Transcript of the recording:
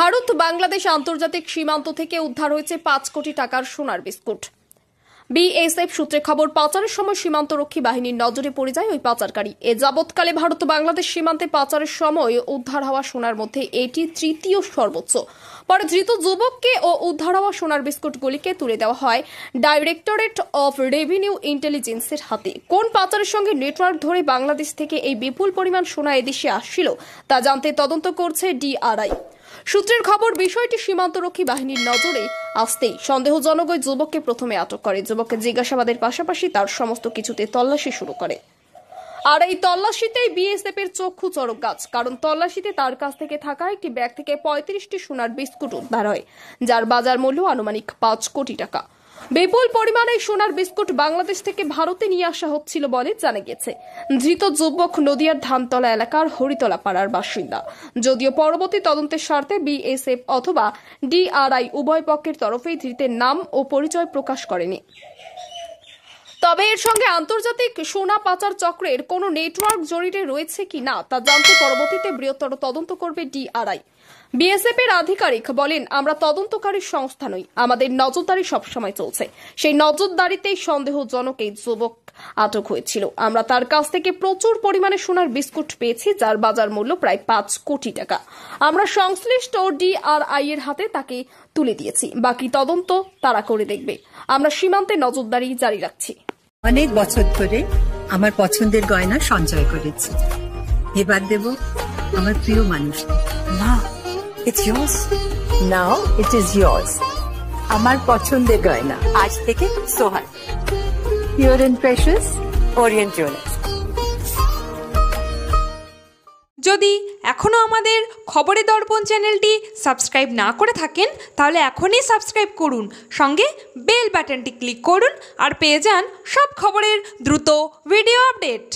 ভারত বাংলাদেশ আন্তর্জাতিক সীমান্ত থেকে উদ্ধার হয়েছে ৫ কোটি টাকার সোনার বিস্কুট। বিএসএফ সূত্রে খবর, পাচারের সময় সীমান্তরক্ষী বাহিনীর নজরে পড়ে যায় ওই পাচারকারী। এ যাবৎকালে ভারত বাংলাদেশ সীমান্তে পাচারের সময় উদ্ধার হওয়া সোনার মধ্যে এটি তৃতীয় সর্বোচ্চ। পরে ধৃত যুবককে ও উদ্ধার হওয়া সোনার বিস্কুটগুলিকে তুলে দেওয়া হয় ডাইরেক্টরেট অফ রেভিনিউ ইন্টেলিজেন্সের হাতে। কোন পাচারের সঙ্গে নেটওয়ার্ক ধরে বাংলাদেশ থেকে এই বিপুল পরিমাণ সোনা এদেশে আসছিল তা জানতে তদন্ত করছে ডিআরআই। সূত্রের খবর, বিষয়টি সীমান্তরক্ষী বাহিনীর নজরে আসতেই সন্দেহজনক ওই যুবককে প্রথমে আটক করে। যুবককে জিজ্ঞাসাবাদের পাশাপাশি তার সমস্ত কিছুতে তল্লাশি শুরু করে। আর এই তল্লাশিতেই বিএসএফ এর চক্ষু চড়ক গাছ, কারণ তল্লাশিতে তার কাছ থেকে থাকা একটি ব্যাগ থেকে ৩৫টি সোনার বিস্কুট উদ্ধার হয়, যার বাজার মূল্য আনুমানিক ৫ কোটি টাকা। বিপুল পরিমাণে সোনার বিস্কুট বাংলাদেশ থেকে ভারতে নিয়ে আসা হচ্ছিল বলে জানা গেছে। ধৃত যুবক নদিয়ার ধানতলা এলাকার হরিতলা পাড়ার বাসিন্দা। যদিও পরবর্তী তদন্তের স্বার্থে বিএসএফ অথবা ডিআরআই উভয় পক্ষের তরফেই ধৃতের নাম ও পরিচয় প্রকাশ করেনি। তবে এর সঙ্গে আন্তর্জাতিক সোনা পাচার চক্রের কোনো নেটওয়ার্ক জড়িত রয়েছে কি না তা জানতে পরবর্তীতে বৃহত্তর তদন্ত করবে ডিআরআই। বিএসএফ এর আধিকারিক বলেন, আমরা তদন্তকারী সংস্থা নই, আমাদের নজরদারি সবসময় চলছে। সেই নজরদারিতেই সন্দেহজনক এই যুবক আটক হয়েছিল। আমরা তার কাছ থেকে প্রচুর পরিমাণে সোনার বিস্কুট পেয়েছি, যার বাজার মূল্য প্রায় ৫ কোটি টাকা। আমরা সংশ্লিষ্ট ডিআরআই এর হাতে তাকে তুলে দিয়েছি। বাকি তদন্ত তারা করে দেখবে। আমরা সীমান্তে নজরদারি জারি রাখছি। অনেক বছর ধরে আমার পছন্দের গয়না সঞ্চয় করেছি। এবার দেব আমার প্রিয় মানুষ। না, it's yours. Now it is yours. আমার পছন্দের গয়না আজ থেকে সোহান, Pure and Precious Orient Jewelers। যদি এখনো আমাদের খবরের দর্পণ চ্যানেলটি সাবস্ক্রাইব না করে থাকেন তাহলে এখনই সাবস্ক্রাইব করুন, সঙ্গে বেল বাটনটি ক্লিক করুন আর পেয়ে যান সব খবরের দ্রুত ভিডিও আপডেট।